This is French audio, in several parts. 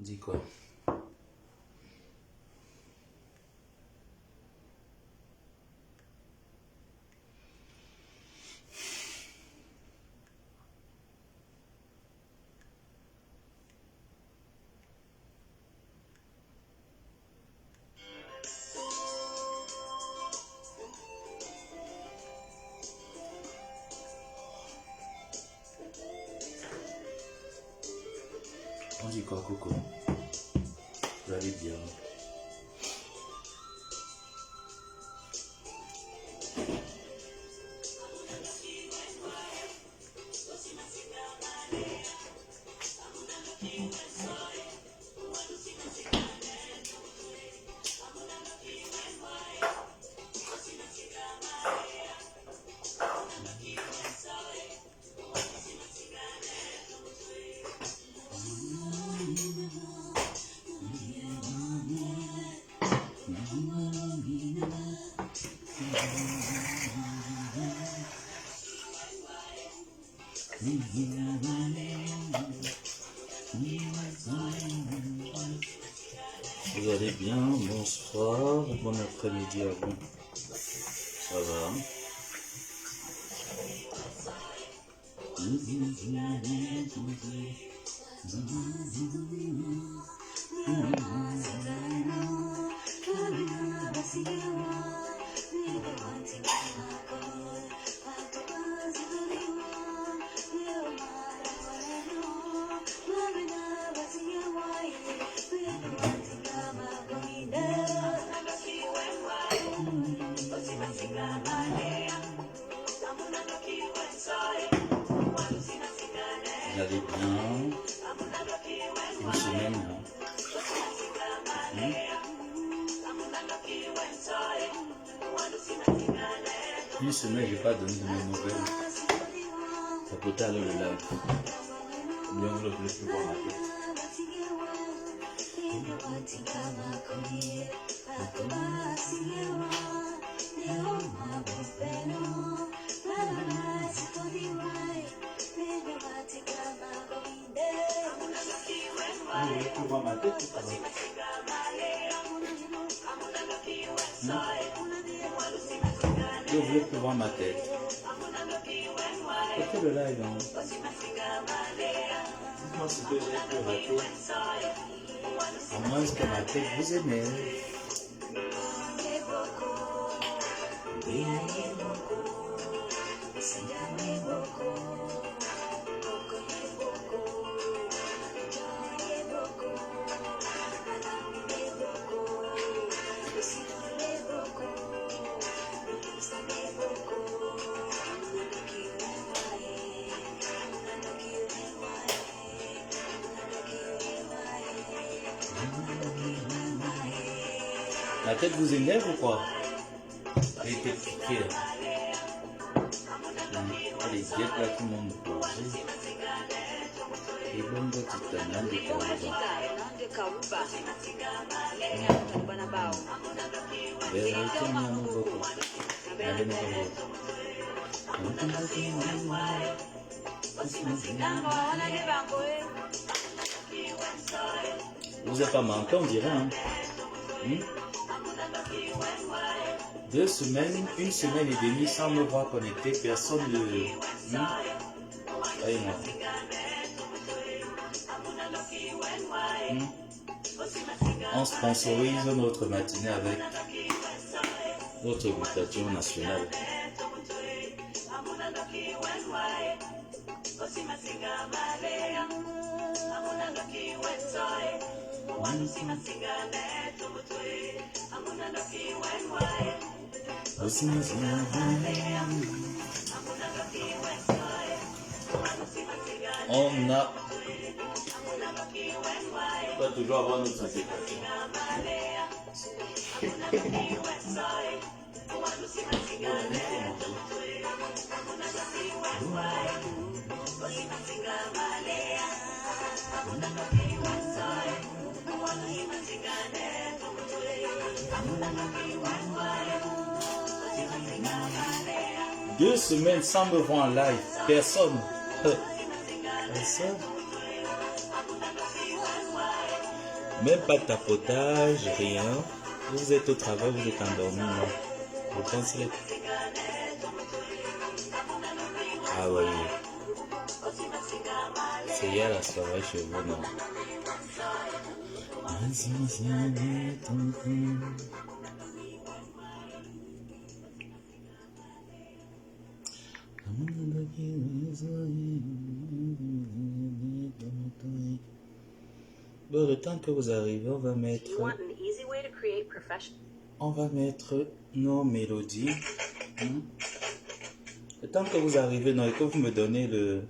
Dis quoi? On dit quoi, Coco? Vous allez bien? Vous allez bien? Bonsoir, bon après-midi à vous. Ça va? Vous allez bien? Une semaine là. Une semaine, j'ai pas donné de mes nouvelles. Ça peut être le live. Bien, vous ne voulez plus voir ma tête. Vous voulez plus voir ma tête ou pas? Vous voulez plus voir ma tête? Faites le live, hein? Dites-moi ce que j'ai pu rater. À moins que ma tête vous énerve. La tête vous énerve ou quoi? Elle était piquée là. Les diètes là qui m'ont posé. Et bon, petit canal de Kaouba. Vérité, mon beaucoup. Allez, mon vous n'avez pas manqué, on dirait, hein? 2 semaines, 1 semaine et demie sans me voir connecté, personne ne... Allez-moi. On sponsorise notre matinée avec notre glutathion nationale. On a... On doit toujours avoir notre satisfaction. Deux semaines sans me voir en live, personne. Personne. Même pas de tapotage, rien. Vous êtes au travail, vous êtes endormi, non. Vous pensez... Ah oui. C'est hier la soirée chez vous, non. Bon, le temps que vous arrivez, on va mettre nos mélodies. Le temps que vous arrivez, non, et que vous me donnez le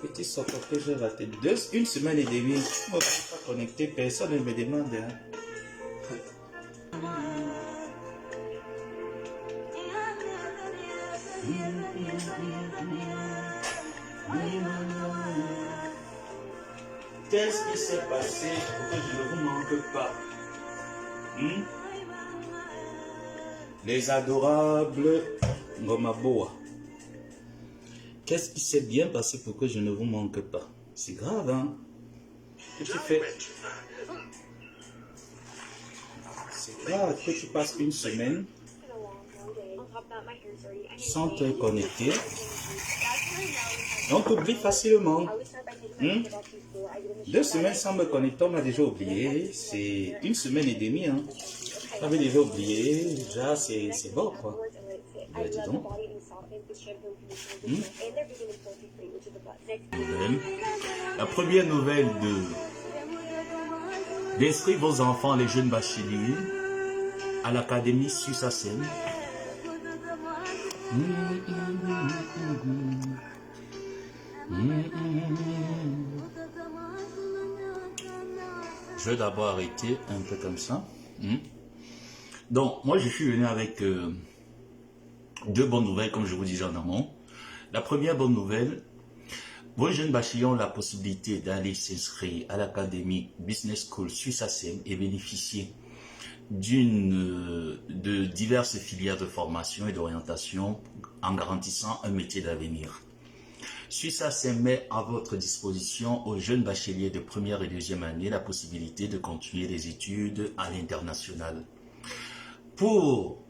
petit soccer que j'ai raté. Une semaine et demie, je ne me suis pas connecté, personne ne me demande. Hein. Qu'est-ce qui s'est passé pour que je ne vous manque pas? Les adorables Ngomaboa. Qu'est-ce qui s'est bien passé pour que je ne vous manque pas? C'est grave, hein? Que tu fais... C'est grave que tu passes une semaine sans te connecter. On t'oublie facilement. 2 semaines sans me connecter, on m'a déjà oublié. C'est une semaine et demie. Hein. On m'avait déjà oublié. Déjà, c'est bon, quoi. Ben, dis donc. La première nouvelle d'inscrire vos enfants, les jeunes bacheliers, à l'Académie Suisse-Assem. Je vais d'abord arrêter un peu comme ça. Donc, moi, je suis venu avec 2 bonnes nouvelles, comme je vous disais en amont. La première bonne nouvelle, vos jeunes bacheliers ont la possibilité d'aller s'inscrire à l'Académie Business School Suisse-Assem et bénéficier de diverses filières de formation et d'orientation en garantissant un métier d'avenir. Suisse-Assem met à votre disposition aux jeunes bacheliers de première et deuxième année la possibilité de continuer les études à l'international. Pour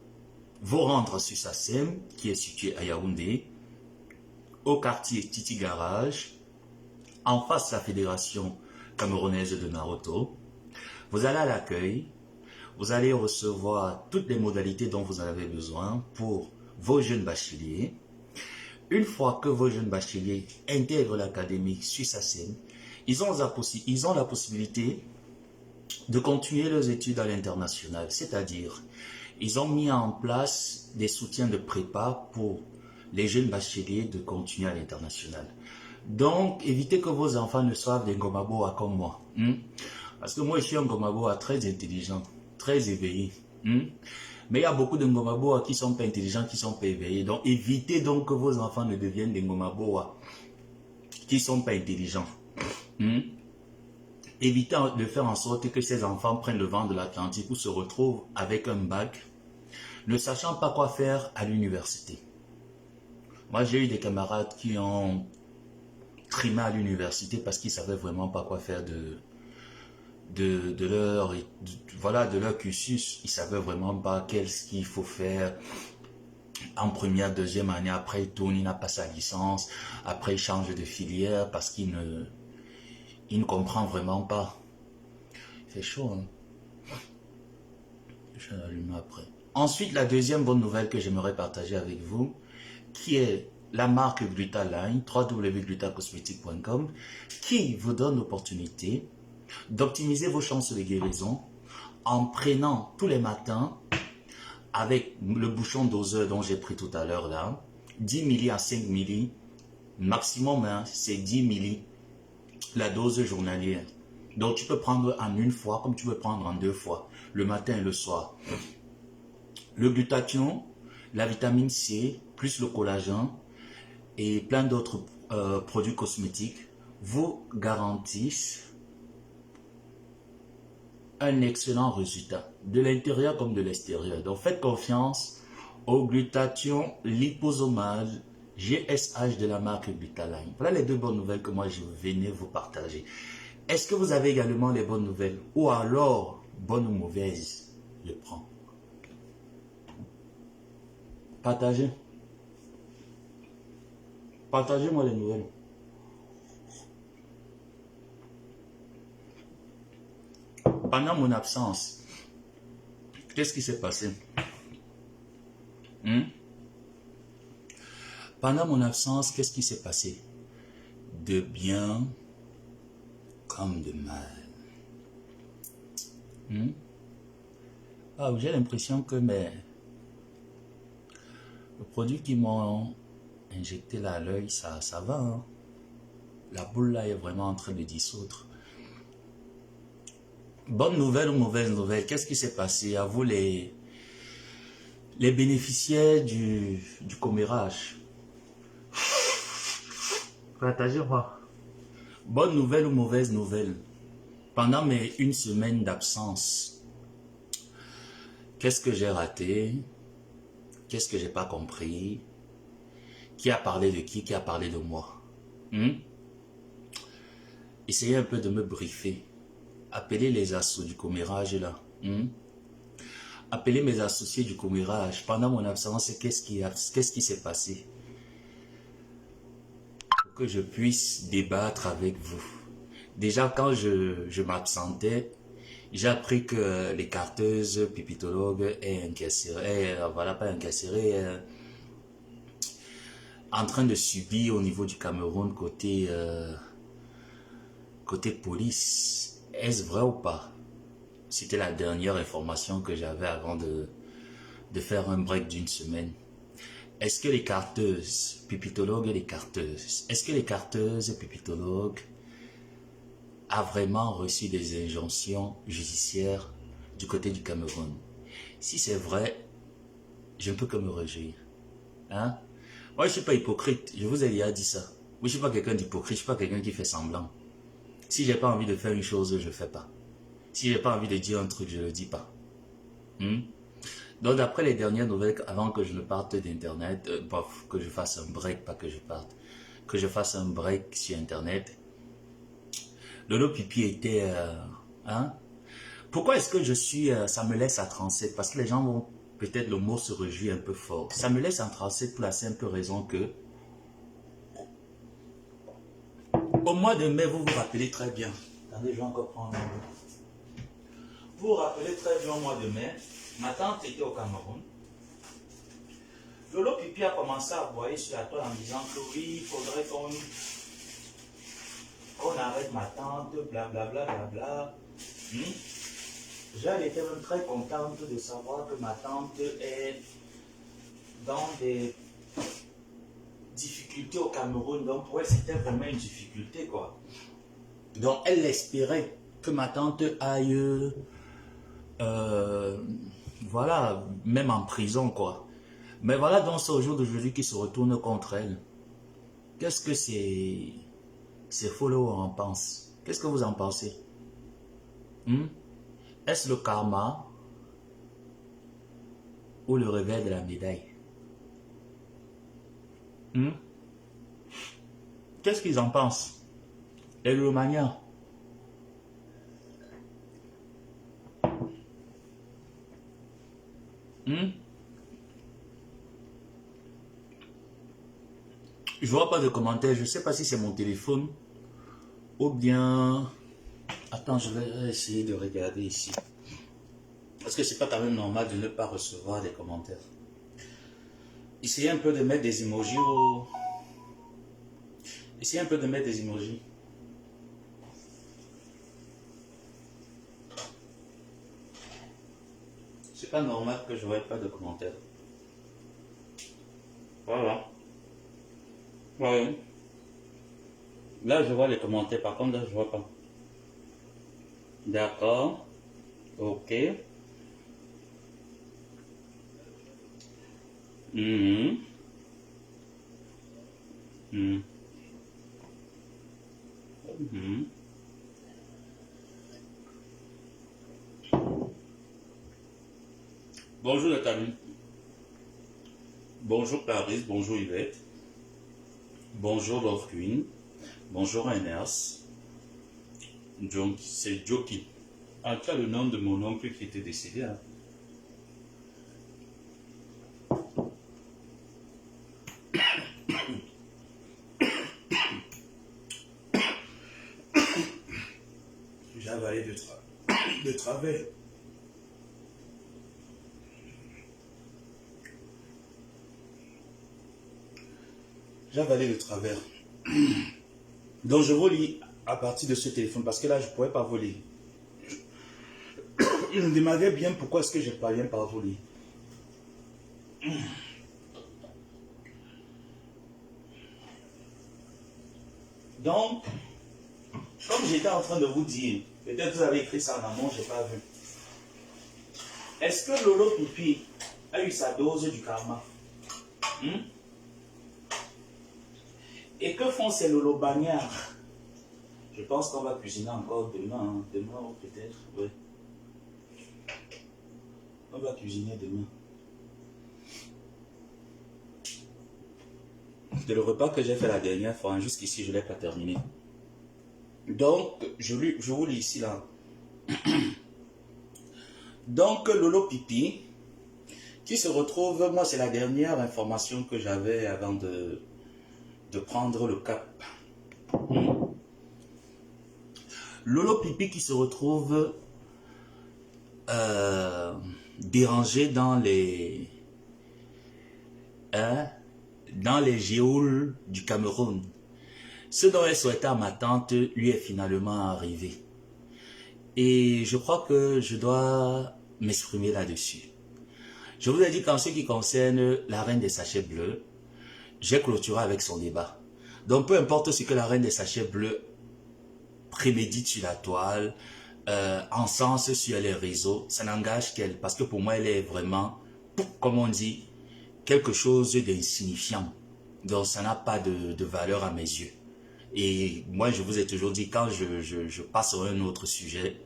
vous rendre à Suisse-Assem, qui est situé à Yaoundé, au quartier Titi Garage, en face de la Fédération camerounaise de Naruto, vous allez à l'accueil, vous allez recevoir toutes les modalités dont vous avez besoin pour vos jeunes bacheliers. Une fois que vos jeunes bacheliers intègrent l'académie Suisse-Assem, ils ont la possibilité de continuer leurs études à l'international, c'est-à-dire ils ont mis en place des soutiens de prépa pour les jeunes bacheliers de continuer à l'international. Donc, évitez que vos enfants ne soient des Ngomaboa comme moi. Parce que moi, je suis un Ngomaboa très intelligent, très éveillé. Mais il y a beaucoup de Ngomaboa qui ne sont pas intelligents, qui ne sont pas éveillés. Donc, évitez donc que vos enfants ne deviennent des Ngomaboa qui ne sont pas intelligents. Évitez de faire en sorte que ces enfants prennent le vent de l'Atlantique ou se retrouvent avec un bac, ne sachant pas quoi faire à l'université. Moi, j'ai eu des camarades qui ont trimé à l'université parce qu'ils ne savaient vraiment pas quoi faire de leur cursus. Ils ne savaient vraiment pas qu'est-ce qu'il faut faire en première, deuxième année. Après, il tourne, il n'a pas sa licence. Après, il change de filière parce qu'il ne comprend vraiment pas. C'est chaud, hein? Je vais l'allumer après. Ensuite, la deuxième bonne nouvelle que j'aimerais partager avec vous, qui est la marque Glutaline, www.glutacosmétique.com, qui vous donne l'opportunité d'optimiser vos chances de guérison en prenant tous les matins, avec le bouchon doseur dont j'ai pris tout à l'heure là, 10 milli à 5 milli, maximum, hein, c'est 10 milli, la dose journalière. Donc tu peux prendre en une fois comme tu peux prendre en 2 fois, le matin et le soir. Le glutathion, la vitamine C, plus le collagène et plein d'autres produits cosmétiques vous garantissent un excellent résultat, de l'intérieur comme de l'extérieur. Donc faites confiance au glutathion liposomale GSH de la marque Glutaline. Voilà les 2 bonnes nouvelles que moi je venais vous partager. Est-ce que vous avez également les bonnes nouvelles? Ou alors, bonnes ou mauvaises, je prends. Partagez. Partagez-moi les nouvelles. Pendant mon absence, qu'est-ce qui s'est passé? Pendant mon absence, qu'est-ce qui s'est passé? De bien comme de mal. Ah, j'ai l'impression que le produit qui m'ont injecté là à l'œil, ça va. Hein? La boule là est vraiment en train de dissoudre. Bonne nouvelle ou mauvaise nouvelle? Qu'est-ce qui s'est passé? À vous les bénéficiaires du commérage. Partagez-moi. Bonne nouvelle ou mauvaise nouvelle? Pendant mes 1 semaine d'absence, qu'est-ce que j'ai raté? Qu'est-ce que j'ai pas compris? Qui a parlé de qui? Qui a parlé de moi? Essayez un peu de me briefer. Appelez les assos du commérage là. Appelez mes associés du commérage. Pendant mon absence, qu'est-ce qui s'est passé? Pour que je puisse débattre avec vous. Déjà, quand je m'absentais, j'ai appris que les carteuses pipitologues est incarcérées, voilà, pas incarcérées, en train de subir au niveau du Cameroun côté police. Est-ce vrai ou pas? C'était la dernière information que j'avais avant de faire un break d'1 semaine. Est-ce que les carteuses, pipitologues et les carteuses, est-ce que les carteuses et pipitologues a vraiment reçu des injonctions judiciaires du côté du Cameroun? Si c'est vrai, je ne peux que me réjouir. Hein? Moi, je ne suis pas hypocrite, je vous ai déjà dit ça. Moi, je ne suis pas quelqu'un d'hypocrite, je ne suis pas quelqu'un qui fait semblant. Si je n'ai pas envie de faire une chose, je ne fais pas. Si je n'ai pas envie de dire un truc, je ne le dis pas. Donc, d'après les dernières nouvelles, avant que je ne parte d'Internet, que je fasse un break, pas que je parte, que je fasse un break sur Internet, Lolo Pipi était... Pourquoi est-ce que je suis... ça me laisse à 37? Parce que les gens vont... Peut-être le mot se réjouit un peu fort. Ça me laisse à 37 pour la simple raison que... Au mois de mai, vous vous rappelez très bien. Attendez, je vais encore prendre un peu. Vous vous rappelez très bien au mois de mai, ma tante était au Cameroun. Lolo Pipi a commencé à aboyer sur la toile en disant que oui, il faudrait qu'on arrête ma tante, blablabla. J'avais été même très contente de savoir que ma tante est dans des difficultés au Cameroun. Donc pour elle, c'était vraiment une difficulté, quoi. Donc elle espérait que ma tante aille, voilà, même en prison, quoi. Mais voilà donc c'est au jour d'aujourd'hui qui se retourne contre elle. Qu'est-ce que ces followers en pensent? Qu'est-ce que vous en pensez? Est-ce le karma ou le revers de la médaille? Qu'est-ce qu'ils en pensent? Et le manière. Je vois pas de commentaires. Je ne sais pas si c'est mon téléphone ou bien... Attends, je vais essayer de regarder ici. Parce que c'est pas quand même normal de ne pas recevoir des commentaires. Essayez un peu de mettre des emojis au... Essayez un peu de mettre des emojis. C'est pas normal que je ne vois pas de commentaires. Voilà. Ouais. Là, je vois les commentaires. Par contre, là, je vois pas. D'accord. Ok. Bonjour Nathalie. Bonjour Paris. Bonjour Yvette. Bonjour Love Queen. Bonjour Enes. Donc, c'est Joki. Ah, tu as le nom de mon oncle qui était décédé. Hein. J'ai avalé de travers. J'ai avalé de travers. Donc, je vous lis à partir de ce téléphone parce que là, je ne pourrais pas vous lire. Il me demandait bien pourquoi est-ce que je ne parviens pas à vous lire. Donc, comme j'étais en train de vous dire, peut-être vous avez écrit ça en amont, je n'ai pas vu. Est-ce que Lolo Pipi a eu sa dose du karma? Et que font ces Lolo bagnards? Je pense qu'on va cuisiner encore demain, hein. Demain ou peut-être, ouais. On va cuisiner demain. C'est le repas que j'ai fait la dernière fois, hein. Jusqu'ici je ne l'ai pas terminé. Donc, je vous lis ici là. Donc, Lolo Pipi, qui se retrouve, moi c'est la dernière information que j'avais avant de prendre le cap. Lolo Pipi qui se retrouve dérangé dans les géoules du Cameroun. Ce dont elle souhaitait à ma tante lui est finalement arrivé. Et je crois que je dois m'exprimer là-dessus. Je vous ai dit qu'en ce qui concerne la reine des sachets bleus, j'ai clôturé avec son débat. Donc peu importe ce que la reine des sachets bleus prémédite sur la toile, encense sur les réseaux, ça n'engage qu'elle. Parce que pour moi, elle est vraiment, comme on dit, quelque chose d'insignifiant. Donc ça n'a pas de valeur à mes yeux. Et moi, je vous ai toujours dit, quand je passe sur un autre sujet,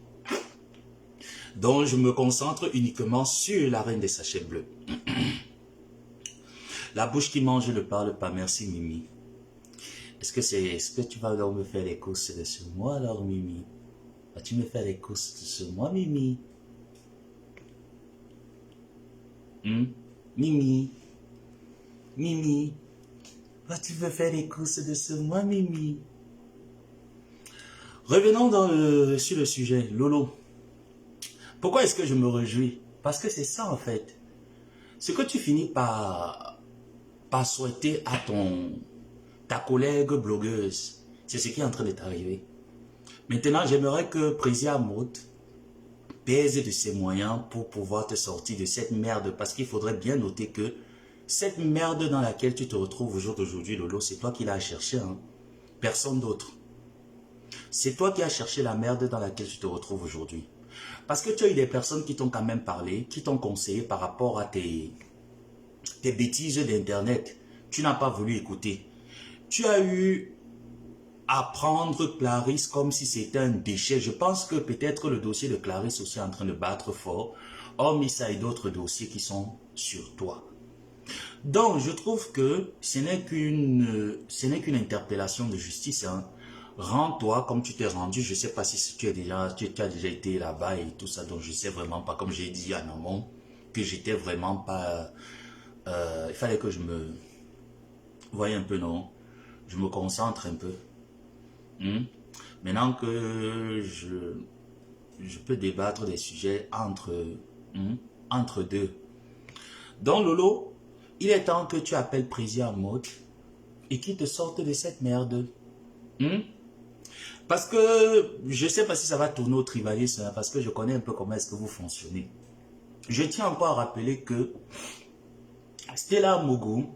donc je me concentre uniquement sur la reine des sachets bleus. La bouche qui mange ne parle pas. Merci Mimi. Est-ce que tu vas donc me faire les courses de ce mois alors Mimi? Vas-tu me faire les courses de ce mois Mimi? Mimi? Mimi? Vas-tu me faire les courses de ce mois Mimi? Revenons sur le sujet, Lolo. Pourquoi est-ce que je me réjouis? Parce que c'est ça en fait. Ce que tu finis par souhaiter à ta collègue blogueuse, c'est ce qui est en train de t'arriver. Maintenant, j'aimerais que Président Mout pèse de ses moyens pour pouvoir te sortir de cette merde. Parce qu'il faudrait bien noter que cette merde dans laquelle tu te retrouves au jour d'aujourd'hui, Lolo, c'est toi qui l'as cherché, hein? Personne d'autre. C'est toi qui as cherché la merde dans laquelle tu te retrouves aujourd'hui. Parce que tu as eu des personnes qui t'ont quand même parlé, qui t'ont conseillé par rapport à tes bêtises d'internet. Tu n'as pas voulu écouter. Tu as eu à prendre Clarisse comme si c'était un déchet. Je pense que peut-être le dossier de Clarisse aussi est en train de battre fort. Hormis ça et d'autres dossiers qui sont sur toi. Donc, je trouve que ce n'est qu'une interpellation de justice. Hein. Rends-toi comme tu t'es rendu. Je ne sais pas si tu as déjà été là-bas et tout ça. Donc, je ne sais vraiment pas, comme j'ai dit en amont, que j'étais vraiment pas... il fallait que je me... Vous voyez un peu, non? Je me concentre un peu. Maintenant que je peux débattre des sujets entre deux. Donc, Lolo, il est temps que tu appelles Président Mode et qu'il te sorte de cette merde. Parce que je ne sais pas si ça va tourner au tribalisme, parce que je connais un peu comment est-ce que vous fonctionnez. Je tiens encore à rappeler que Stella Mougou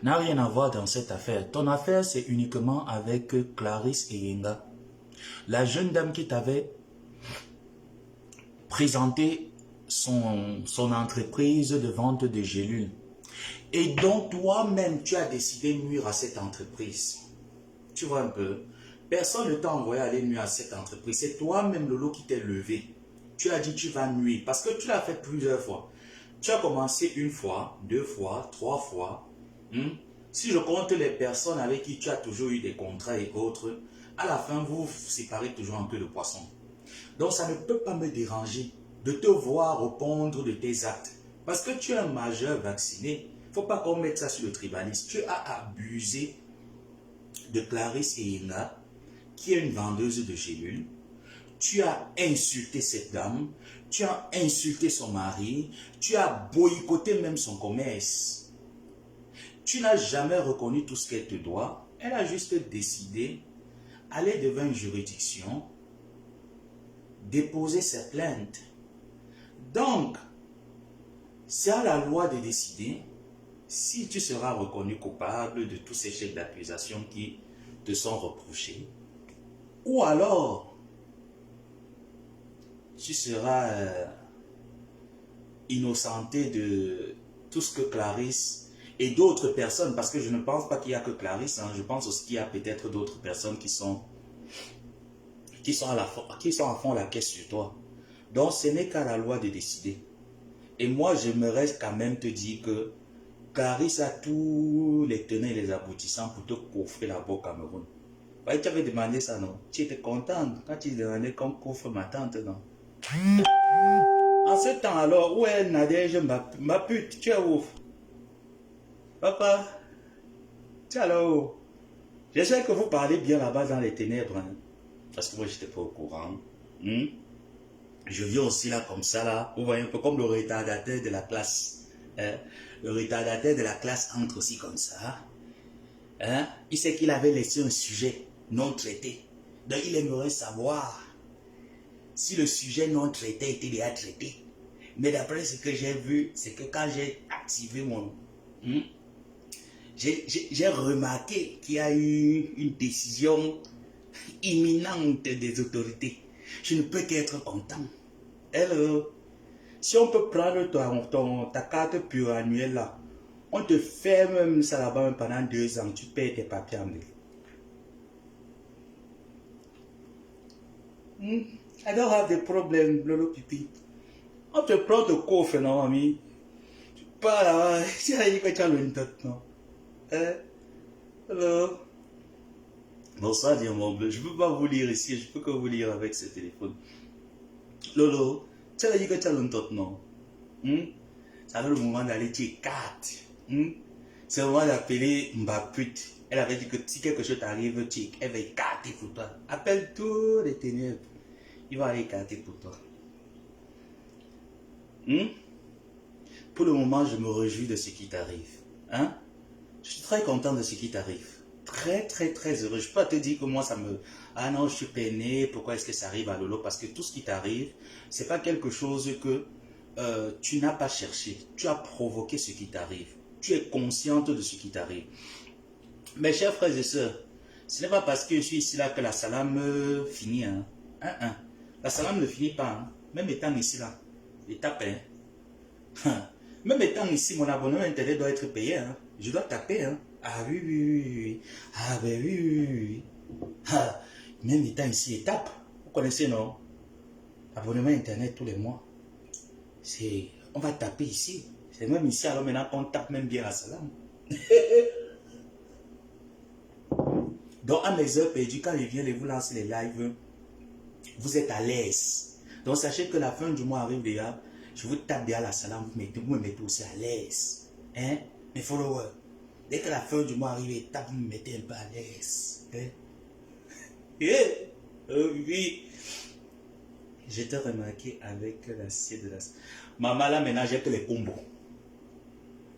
n'a rien à voir dans cette affaire. Ton affaire, c'est uniquement avec Clarisse et Yenga. La jeune dame qui t'avait présenté son entreprise de vente de gélules. Et donc, toi-même, tu as décidé de nuire à cette entreprise. Tu vois un peu. Personne ne t'a envoyé aller nuire à cette entreprise. C'est toi-même, Lolo, qui t'es levé. Tu as dit tu vas nuire. Parce que tu l'as fait plusieurs fois. Tu as commencé une fois, deux fois, trois fois. Si je compte les personnes avec qui tu as toujours eu des contrats et autres, à la fin, vous vous séparez toujours en queue de poisson. Donc, ça ne peut pas me déranger de te voir répondre de tes actes. Parce que tu es un majeur vacciné. Il ne faut pas qu'on mette ça sur le tribalisme. Tu as abusé de Clarisse Eyinga, qui est une vendeuse de gélules. Tu as insulté cette dame. Tu as insulté son mari. Tu as boycotté même son commerce. Tu n'as jamais reconnu tout ce qu'elle te doit. Elle a juste décidé d'aller devant une juridiction, déposer sa plainte. Donc, c'est à la loi de décider si tu seras reconnu coupable de tous ces chefs d'accusation qui te sont reprochés, ou alors tu seras innocenté de tout ce que Clarisse et d'autres personnes, parce que je ne pense pas qu'il n'y a que Clarisse, hein, je pense aussi qu'il y a peut-être d'autres personnes qui sont à fond la caisse sur toi. Donc ce n'est qu'à la loi de décider. Et moi j'aimerais quand même te dire que Clarisse a tous les tenants et les aboutissants pour te coffrer là-bas au Cameroun. Ouais, tu avais demandé ça, non? Tu étais contente quand tu demandais qu'on coffre ma tante, non? En ce temps alors, où est Nadège, ma pute, tu es où? Papa, tu es là-haut. J'espère que vous parlez bien là-bas dans les ténèbres, hein? Parce que moi, je n'étais pas au courant. Je viens aussi là, comme ça, là. Vous voyez, un peu comme le retardataire de la classe. Hein? Le retardataire de la classe entre aussi comme ça. Hein? Il sait qu'il avait laissé un sujet non traité. Donc, il aimerait savoir si le sujet non traité était déjà traité. Mais d'après ce que j'ai vu, c'est que quand j'ai activé mon... j'ai remarqué qu'il y a eu une décision imminente des autorités. Je ne peux qu'être content. Hello. Si on peut prendre ta carte pluriannuelle là, on te fait même ça là-bas pendant 2 ans, tu payes tes papiers en mail. I don't have the problem, Lolo Pipi. On te prend de coffre, non, ami? Tu pars là-bas, tu as dit que tu as le dot, non? Hello. Bonsoir, diamant bleu. Je ne peux pas vous lire ici, je peux que vous lire avec ce téléphone. Lolo, tu as dit que tu as le dot, non? Ça fait le moment d'aller dire 4. C'est le moment d'appeler ma pute. Elle avait dit que si quelque chose t'arrive, elle va écarter pour toi. Appelle tous les ténèbres. Il va aller écarter pour toi. Pour le moment, je me réjouis de ce qui t'arrive. Hein? Je suis très content de ce qui t'arrive. Très, très, très heureux. Je peux pas te dire que moi, ça me... Ah non, je suis peiné. Pourquoi est-ce que ça arrive à Lolo? Parce que tout ce qui t'arrive, c'est pas quelque chose que tu n'as pas cherché. Tu as provoqué ce qui t'arrive. Tu es consciente de ce qui t'arrive. Mes chers frères et sœurs, ce n'est pas parce que je suis ici là que la salame finit. Hein. La salame ne finit pas. Hein. Même étant ici là, il tape. Hein. Même étant ici, mon abonnement internet doit être payé. Hein. Je dois taper. Hein. Ah oui, oui, oui, oui. Ah ben oui, oui, oui. Ah, même étant ici, il tape. Vous connaissez, non? Abonnement internet tous les mois. On va taper ici. C'est même ici, alors maintenant qu'on tape même bien la salame. Donc, à mes heures perdues, quand je viens de vous lancer les lives, vous êtes à l'aise. Donc, sachez que la fin du mois arrive déjà. Je vous tape bien la salame, vous me mettez aussi à l'aise. Hein? Mes followers, dès que la fin du mois arrive, vous me mettez un peu à l'aise. Hein? Oui. Je t'ai remarqué avec l'assiette de la... Maman, là, maintenant, j'ai que les combos.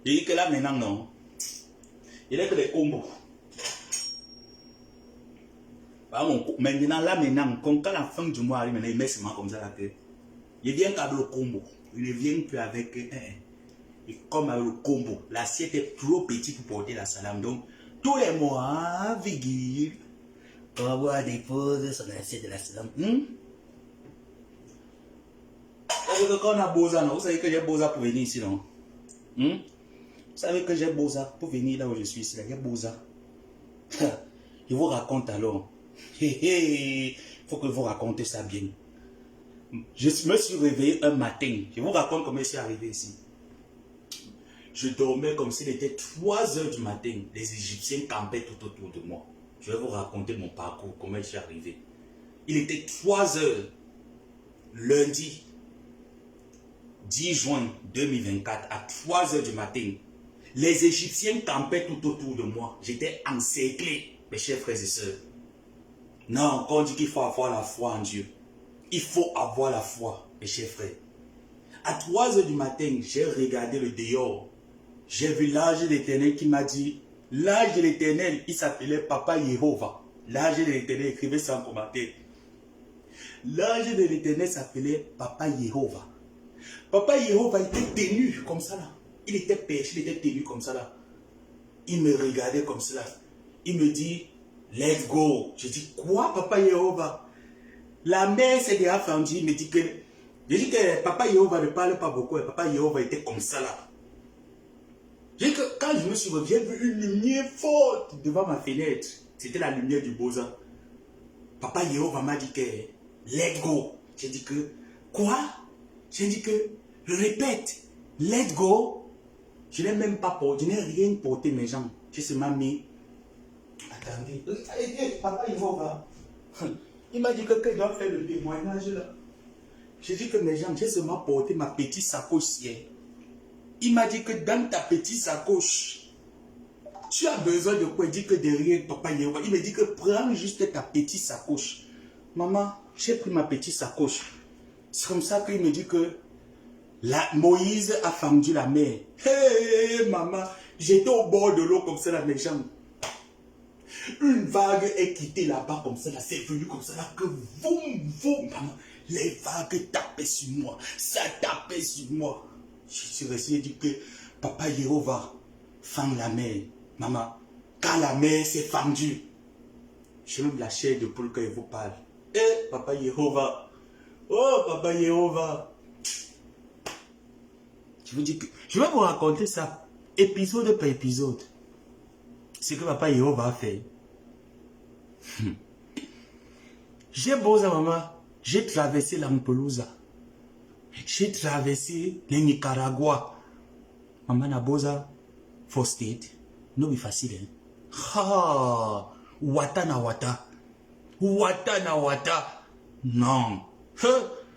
Il dit que là, maintenant, non. Il n'y a que les combos. Maintenant, là, maintenant, quand la fin du mois arrive, maintenant, il met seulement comme ça là que... Il vient qu'avec le combo. Il ne vient plus avec... Et comme avec le combo. L'assiette est trop petite pour porter la salame. Donc, tous les mois, Vigile, pour avoir déposé son assiette de la salame. Quand on a Boza, non? Vous savez que j'ai Boza pour venir ici, non? Vous savez que j'ai Boza pour venir là où je suis ici, là. J'ai Boza. Je vous raconte alors. Il faut que vous racontez ça bien. Je me suis réveillé un matin. Je vous raconte comment je suis arrivé ici. Je dormais comme s'il était 3 heures du matin. Les Égyptiens campaient tout autour de moi. Je vais vous raconter mon parcours, comment je suis arrivé. Il était 3 heures, lundi 10 juin 2024, à 3 heures du matin. Les Égyptiens campaient tout autour de moi. J'étais encerclé, mes chers frères et sœurs. Non, quand on dit qu'il faut avoir la foi en Dieu, il faut avoir la foi, mes chers frères. À 3 heures du matin, j'ai regardé le dehors. J'ai vu l'ange de l'Éternel qui m'a dit, l'ange de l'Éternel, il s'appelait Papa Jéhovah. L'ange de l'Éternel écrivait ça en commentaire. L'ange de l'Éternel s'appelait Papa Jéhovah. Papa Jéhovah était tenu comme ça là. Il était perché, il était tenu comme ça là. Il me regardait comme cela. Il me dit, let's go. Je dis, quoi, Papa Jéhovah? La mer s'est déjà fendue. Il me dit que, je dis que Papa Jéhovah ne parle pas beaucoup. Et Papa Jéhovah était comme ça là. Je dis que quand je me suis réveillé, j'ai vu une lumière forte devant ma fenêtre. C'était la lumière du Beau-Ans. Papa Jéhovah m'a dit que, let's go. J'ai dit que, quoi? J'ai dit que, je répète, let's go. Je n'ai même pas porté, je n'ai rien porté mes jambes. J'ai seulement mis. Attendez, Papa Jéhovah. Il m'a dit que je dois faire le témoignage là. J'ai dit que mes jambes, j'ai seulement porté ma petite sacoche hier. Il m'a dit que dans ta petite sacoche, tu as besoin de quoi? Il dit que de rien, Papa Jéhovah. Il me dit que prends juste ta petite sacoche. Maman, j'ai pris ma petite sacoche. C'est comme ça qu'il me dit que Moïse a fendu la mer. Hé, maman, j'étais au bord de l'eau comme ça, là, mes jambes. Une vague est quittée là-bas comme ça, là, c'est venu comme ça, là, que voum, voum, maman. Les vagues tapaient sur moi, ça tapait sur moi. Je suis resté et dit que Papa Jéhovah fend la mer. Maman, quand la mer s'est fendue, j'ai même la chair de poule quand il vous parle. Eh, Papa Jéhovah. Oh, Papa Jéhovah. Je vous dis que je vais vous raconter ça, épisode par épisode. Ce que Papa Jéhovah a fait. J'ai beau maman, j'ai traversé l'Ampelousa. J'ai traversé le Nicaragua. Maman Naboza, for state, non mais facile. Hein? Ha, wata na wata. Wata na wata. Non.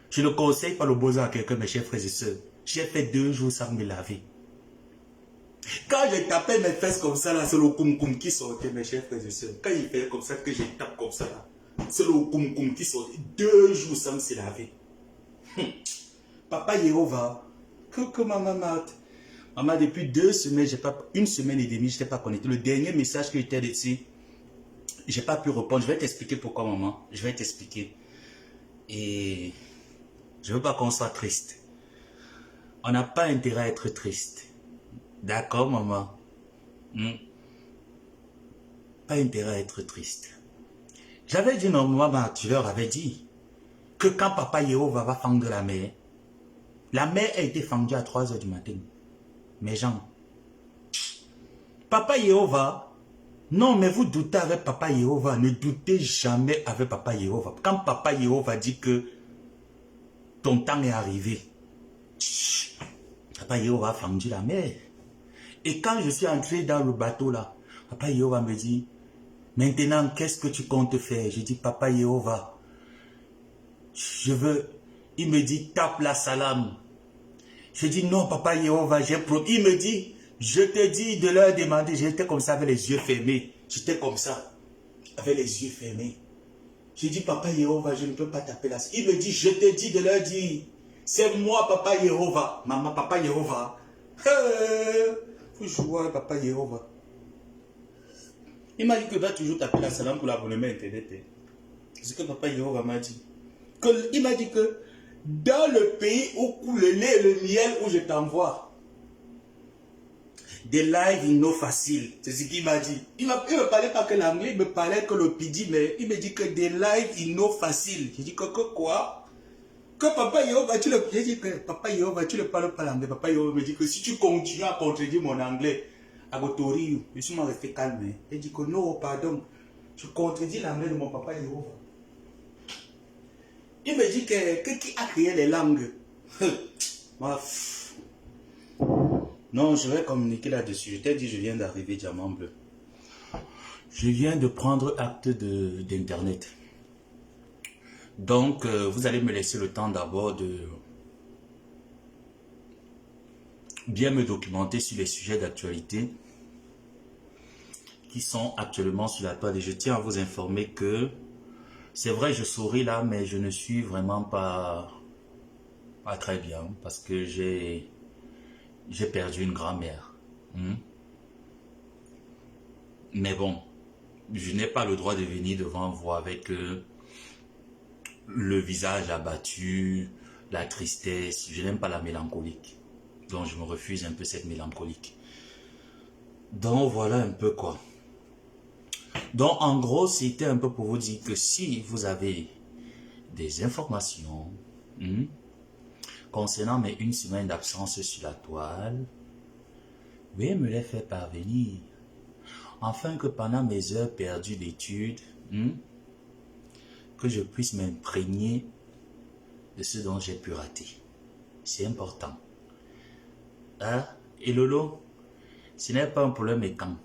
Je ne conseille pas le boza à quelqu'un, mes chers frères et sœurs. J'ai fait 2 jours sans me laver. Quand je tapais mes fesses comme ça, là, c'est le koum qui sortait, mes chers frères et sœurs. Quand il fait comme ça, que je tape comme ça, là, c'est le koum qui sortait. 2 jours sans se laver. Papa Jéhovah, que maman m'a. Maman, depuis 2 semaines, une semaine et demie, je n'étais pas connecté. Le dernier message que j'étais dessus, je n'ai pas pu répondre. Je vais t'expliquer pourquoi, maman. Je vais t'expliquer. Et je ne veux pas qu'on soit triste. On n'a pas intérêt à être triste. D'accord, maman? Pas intérêt à être triste. J'avais dit, non, maman, tu leur avais dit que quand Papa Jéhovah va fendre la mer a été fendue à 3 heures du matin. Mes gens. Papa Jéhovah, non, mais vous doutez avec Papa Jéhovah, ne doutez jamais avec Papa Jéhovah. Quand Papa Jéhovah dit que ton temps est arrivé, Papa Jéhovah a fendu la mer. Et quand je suis entré dans le bateau là, Papa Jéhovah me dit, maintenant qu'est-ce que tu comptes faire? Je dis, Papa Jéhovah, je veux. Il me dit, tape la salam. Je dis, non, Papa Jéhovah, j'ai promis. Il me dit, je te dis de leur demander. J'étais comme ça avec les yeux fermés. J'étais comme ça, avec les yeux fermés. Je dis, Papa Jéhovah, je ne peux pas taper la salam. Il me dit, je te dis de leur dire, c'est moi, Papa Jéhovah. Maman, Papa Jéhovah. Faut jouer, Papa Jéhovah. Il m'a dit que va toujours taper la salam pour l'abonnement internet. C'est ce que Papa Jéhovah m'a dit. Il m'a dit que dans le pays où coule le lait et le miel où je t'envoie, des lives non faciles. C'est ce qu'il m'a dit. Il ne me parlait pas que l'anglais, il me parlait que le pidi, mais il me dit que des lives non faciles. J'ai dit que quoi? Que Papa Jéhovah, j'ai dit que Papa Jéhovah, tu ne parles pas l'anglais. Papa Jéhovah me dit que si tu continues à contredire mon anglais, je suis resté calme. Il dit que non, pardon, je contredis l'anglais de mon Papa Jéhovah. Il me dit que qui a créé les langues? Non, je vais communiquer là-dessus. Je t'ai dit, je viens d'arriver, diamant bleu. Je viens de prendre acte d'Internet. Donc, vous allez me laisser le temps d'abord de bien me documenter sur les sujets d'actualité qui sont actuellement sur la toile. Et je tiens à vous informer que c'est vrai, je souris là, mais je ne suis vraiment pas très bien parce que j'ai perdu une grand-mère. Mais bon, je n'ai pas le droit de venir devant vous avec le visage abattu, la tristesse. Je n'aime pas la mélancolique. Donc je me refuse un peu cette mélancolique. Donc voilà un peu quoi. Donc en gros, c'était un peu pour vous dire que si vous avez des informations concernant mes 1 semaine d'absence sur la toile, veuillez me les faire parvenir. Afin que pendant mes heures perdues d'études, que je puisse m'imprégner de ce dont j'ai pu rater. C'est important. Hein? Et Lolo, ce n'est pas un problème mécant.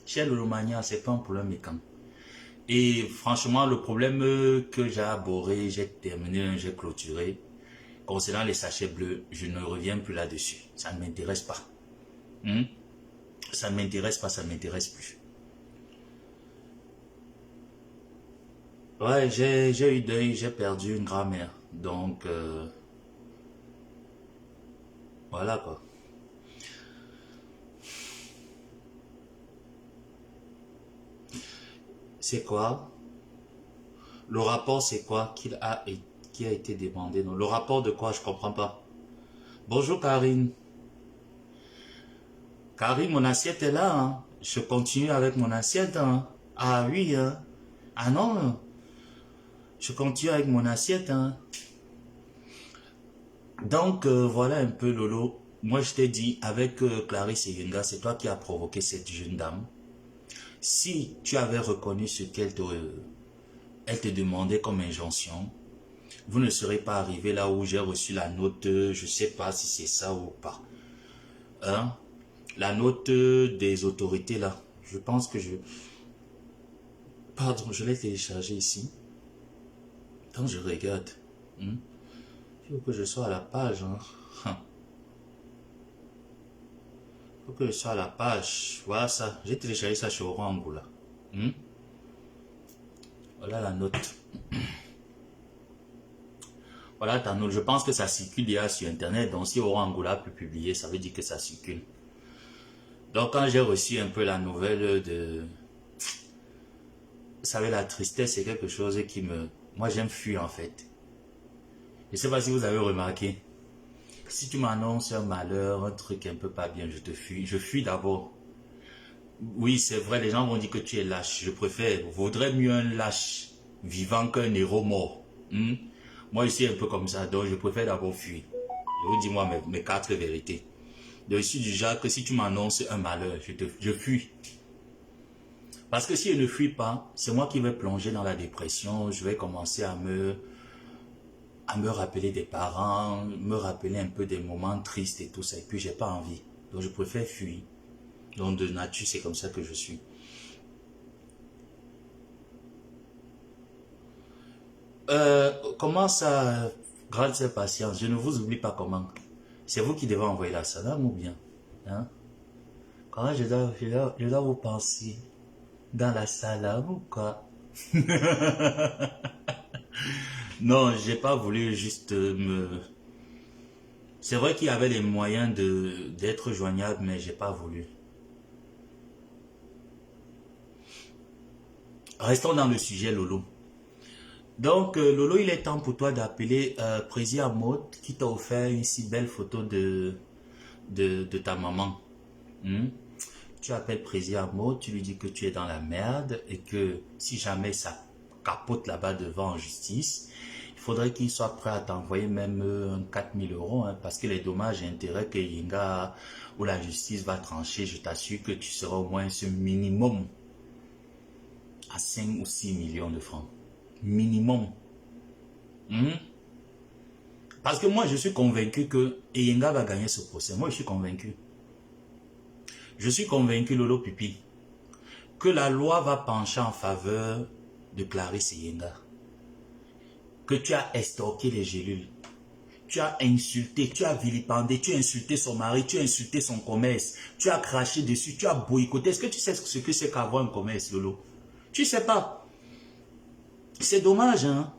Chez Lolo Mania, ce n'est pas un problème mécant. Et franchement, le problème que j'ai abordé, j'ai terminé, j'ai clôturé, concernant les sachets bleus, je ne reviens plus là-dessus. Ça ne m'intéresse pas. Ça ne m'intéresse pas, ça ne m'intéresse plus. Ouais, j'ai eu deuil, j'ai perdu une grand-mère. Donc, voilà quoi. C'est quoi? Le rapport, c'est quoi qui a été demandé? Non, le rapport de quoi? Je comprends pas. Bonjour Karine. Karine, mon assiette est là. Hein. Je continue avec mon assiette. Hein. Ah oui. Hein. Ah non. Je continue avec mon assiette. Hein. Donc, voilà un peu Lolo. Moi, je t'ai dit, avec Clarisse et Yenga, c'est toi qui as provoqué cette jeune dame. Si tu avais reconnu ce qu'elle te demandait comme injonction, vous ne serez pas arrivé là où j'ai reçu la note, je ne sais pas si c'est ça ou pas. Hein? La note des autorités là, je pense que je... Pardon, je l'ai téléchargé ici. Quand je regarde, il faut que je sois à la page. Il faut que je sois à la page. Voilà ça, j'ai téléchargé ça sur Orango là. Voilà la note. Voilà ta note. Je pense que ça circule déjà sur internet. Donc si Orango l'a pu publier, ça veut dire que ça circule. Donc quand j'ai reçu un peu la nouvelle de... Vous savez, la tristesse, c'est quelque chose qui me... Moi, j'aime fuir en fait. Je ne sais pas si vous avez remarqué. Si tu m'annonces un malheur, un truc un peu pas bien, je te fuis. Je fuis d'abord. Oui, c'est vrai, les gens vont dire que tu es lâche. Je préfère, vaudrait mieux un lâche vivant qu'un héros mort. Moi, je suis un peu comme ça, donc je préfère d'abord fuir. Je vous dis moi mes 4 vérités. Donc, je suis du genre que si tu m'annonces un malheur, je fuis. Parce que si je ne fuis pas, c'est moi qui vais plonger dans la dépression. Je vais commencer à me rappeler des parents, me rappeler un peu des moments tristes et tout ça. Et puis, j'ai pas envie. Donc, je préfère fuir. Donc, de nature, c'est comme ça que je suis. Comment ça, grâce à patience, je ne vous oublie pas comment. C'est vous qui devez envoyer la salam ou bien hein? Comment je dois vous penser dans la salam ou quoi? Non, j'ai pas voulu juste me... C'est vrai qu'il y avait les moyens d'être joignable, mais j'ai pas voulu. Restons dans le sujet, Lolo. Donc, Lolo, il est temps pour toi d'appeler Prési Amot qui t'a offert une si belle photo de ta maman. Tu appelles Prési Amot, tu lui dis que tu es dans la merde et que si jamais ça capote là-bas devant en justice, il faudrait qu'il soit prêt à t'envoyer même 4 000 € hein, parce que les dommages et intérêts que Yenga ou la justice va trancher, je t'assure que tu seras au moins ce minimum à 5 ou 6 millions de francs. Minimum. Parce que moi, je suis convaincu que Yenga va gagner ce procès. Moi, je suis convaincu. Je suis convaincu, Lolo Pipi. que la loi va pencher en faveur de Clarisse Yenga. Que tu as estorqué les gélules. Tu as insulté, tu as vilipendé, tu as insulté son mari, tu as insulté son commerce. Tu as craché dessus, tu as boycotté. Est-ce que tu sais ce que c'est qu'avoir un commerce, Lolo? Tu sais pas. C'est dommage, hein?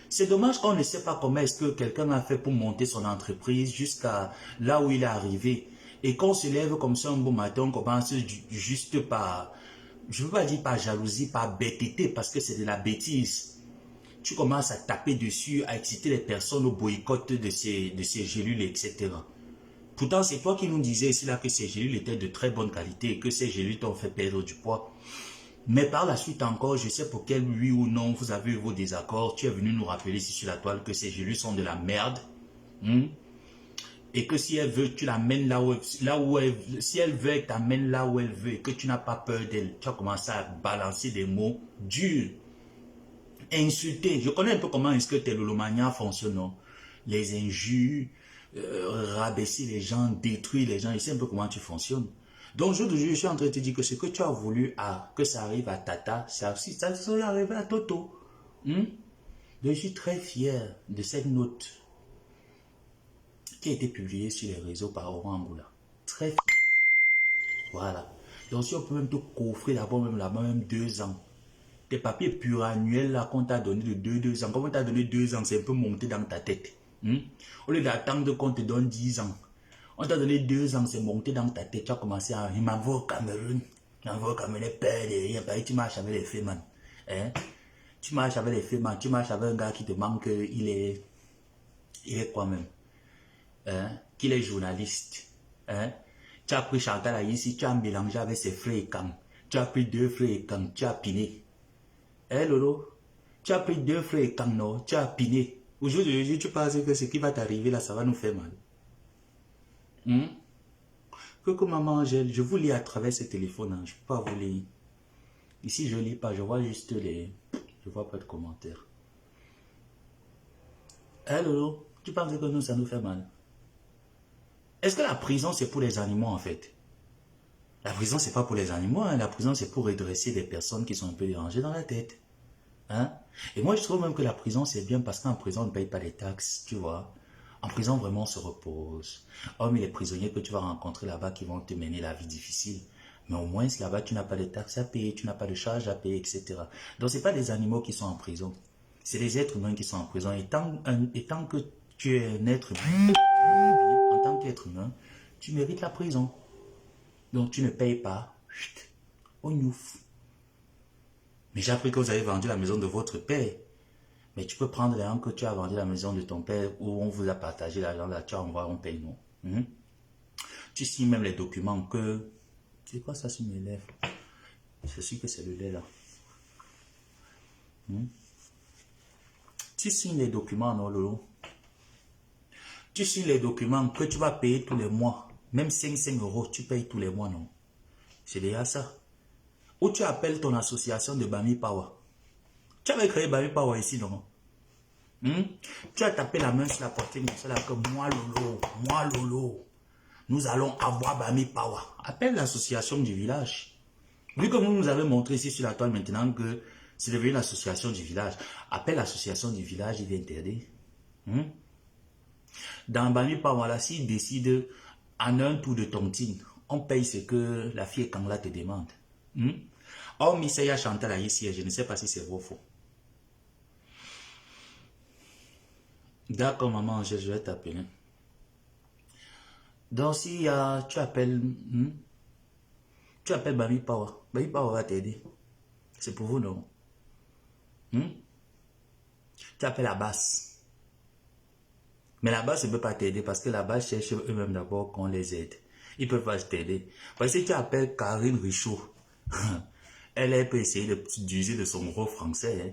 C'est dommage qu'on ne sait pas comment est-ce que quelqu'un a fait pour monter son entreprise jusqu'à là où il est arrivé. Et qu'on se lève comme ça un beau matin, on commence juste par, je ne veux pas dire par jalousie, par bêtité, parce que c'est de la bêtise. Tu commences à taper dessus, à exciter les personnes au boycott de ces gélules, etc. Pourtant, c'est toi qui nous disais ici là que ces gélules étaient de très bonne qualité et que ces gélules t'ont fait perdre du poids. Mais par la suite encore, je sais pour quel oui ou non vous avez eu vos désaccords. Tu es venu nous rappeler ici sur la toile que ces gélules sont de la merde. Et que si elle veut, tu l'amènes si elle veut, elle t'amène là où elle veut et que tu n'as pas peur d'elle. Tu as commencé à balancer des mots durs. Insulter. Je connais un peu comment est-ce que tes lolomania fonctionnent. Non? Les injures, rabaisser les gens, détruire les gens. Je sais un peu comment tu fonctionnes. Donc, je suis en train de te dire que ce que tu as voulu que ça arrive à Tata, ça serait arrivé à Toto. Je suis très fier de cette note qui a été publiée sur les réseaux par Oran Angoula. Très fier. Voilà. Donc, si on peut même te coffrer d'abord même là-bas, même 2 ans. Tes papiers pluriannuels là qu'on t'a donné de 2 ans. Comme on t'a donné 2 ans, c'est un peu monté dans ta tête. Au lieu d'attendre qu'on te donne 10 ans. On t'a donné 2 ans, c'est monté dans ta tête. Tu as commencé à... Il m'envoie au Cameroun. Il m'envoie au Cameroun, les pères derrière. Tu marches avec les filles, man. Hein? Tu marches avec les filles, man. Tu marches avec un gars qui te manque. Il est quoi même? Hein? Qu'il est journaliste. Hein? Tu as pris Chantal ici, tu as mélangé avec ses frères et Kang. Tu as pris 2 frères et Kang, tu as piné. Hein, Lolo? Tu as pris 2 frères et Kang, non? Tu as piné. Aujourd'hui, tu penses que ce qui va t'arriver là, ça va nous faire mal. Coucou maman Angèle, je vous lis à travers ce téléphone, hein. Je ne peux pas vous lire. Ici je ne lis pas, je vois juste les... Je vois pas de commentaires. Hé Lolo, tu penses que nous, ça nous fait mal? Est-ce que la prison c'est pour les animaux en fait? La prison c'est pas pour les animaux, hein. La prison c'est pour redresser des personnes qui sont un peu dérangées dans la tête. Hein? Et moi je trouve même que la prison c'est bien parce qu'en prison on ne paye pas les taxes, tu vois. En prison, vraiment, on se repose. Hormis les prisonniers que tu vas rencontrer là-bas qui vont te mener la vie difficile. Mais au moins, là-bas, tu n'as pas de taxes à payer, tu n'as pas de charges à payer, etc. Donc, ce n'est pas des animaux qui sont en prison. C'est les êtres humains qui sont en prison. Et tant que tu es un être humain, en tant qu'être humain, tu mérites la prison. Donc, tu ne payes pas. Chut, on ouf. Mais j'ai appris que vous avez vendu la maison de votre père. Mais tu peux prendre l'argent que tu as vendu la maison de ton père où on vous a partagé l'argent là, tu as envoyé, on paye, non? Tu signes même les documents que... C'est quoi ça sur mes lèvres? Je suis que c'est le lait là. Tu signes les documents, non, Lolo? Tu signes les documents que tu vas payer tous les mois. Même 5 €, tu payes tous les mois, non? C'est déjà ça. Ou tu appelles ton association de Bami Power. Tu avais créé Bami Power ici, non? Tu as tapé la main sur la poitrine, c'est là que moi Lolo, nous allons avoir Bami Power. Appelle l'association du village. Vu que vous nous avez montré ici sur la toile maintenant que c'est devenu l'association du village, appelle l'association du village, il est interdit. Dans Bami Power, là, s'il décide en un tour de tontine, on paye ce que la fille Kangla te demande. Or, Misaya Chantal ici, je ne sais pas si c'est vrai ou faux. D'accord, maman, je vais t'appeler. Donc, si tu appelles Bami Power. Bami Power va t'aider. C'est pour vous, non? Tu appelles la basse. Mais la basse ne peut pas t'aider parce que la basse cherche eux-mêmes d'abord qu'on les aide. Ils ne peuvent pas t'aider. Parce que si tu appelles Karine Richaud, elle peut essayer d'user de son gros français. Hein.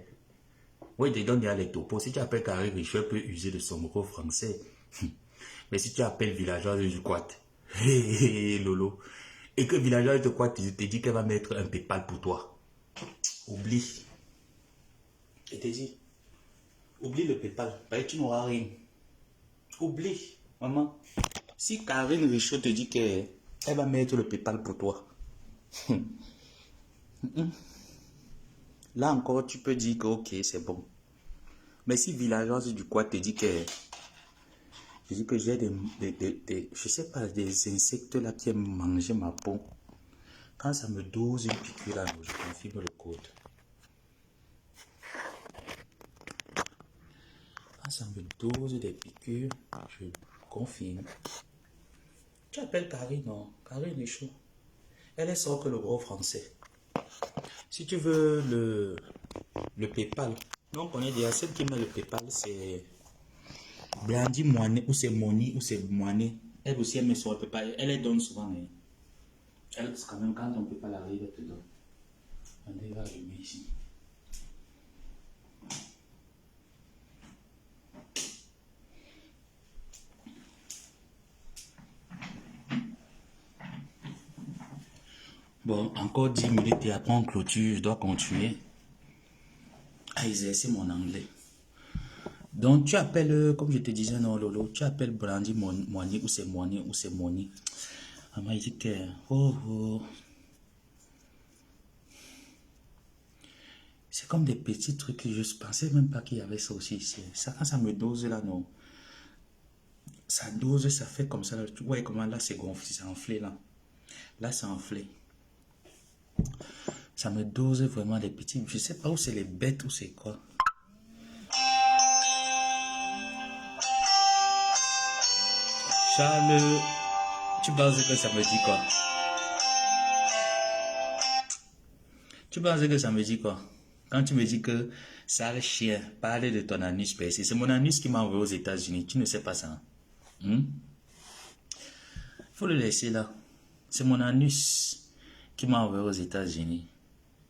Oui, je te donne les topos. Si tu appelles Karine Richaud, elle peut user de son gros français. Mais si tu appelles villageois du Quat, Lolo, et que villageois de Quat te dit qu'elle va mettre un PayPal pour toi, oublie. Je te dis, oublie le PayPal, parce que tu n'auras rien. Oublie, maman. Si Karine Richaud te dit qu'elle va mettre le PayPal pour toi, Là encore, tu peux dire que ok, c'est bon. Mais si villageoise du quoi te dit que j'ai je sais pas, des insectes là qui aiment manger ma peau. Quand ça me dose une piqûre là, je confirme le code. Quand ça me dose des piqûres, je confirme. Tu appelles Karine, non? Karine est chaud. Elle est sort que le gros français. Si tu veux le PayPal, donc on est déjà celle qui met le PayPal, c'est Blandy Moinet, ou c'est Moni, ou c'est Moinet. Elle aussi, elle met sur le PayPal. Elle donne souvent. Mais elle, c'est quand même quand on peut pas l'arriver, elle te donne. On va allumer ici. Bon, encore 10 minutes et après on clôture, je dois continuer à exercer mon anglais. Donc tu appelles, comme je te disais, non Lolo, tu appelles Brandy Moigny ou c'est Moigny ou c'est Moni. Elle m'a dit que, oh, oh. C'est comme des petits trucs que je pensais même pas qu'il y avait ça aussi ici. Ça, quand ça me dose là, non. Ça dose, ça fait comme ça. Là. Tu vois comment là c'est gonflé, c'est enflé là. Là c'est enflé. Ça me dose vraiment des petits. Je sais pas où c'est les bêtes ou c'est quoi. Charles, tu penses que ça me dit quoi? Tu penses que ça me dit quoi? Quand tu me dis que sale chien, parle de ton anus percé. C'est mon anus qui m'a envoyé aux États-Unis. Tu ne sais pas ça. Faut le laisser là. C'est mon anus qui m'a envoyé aux États-Unis.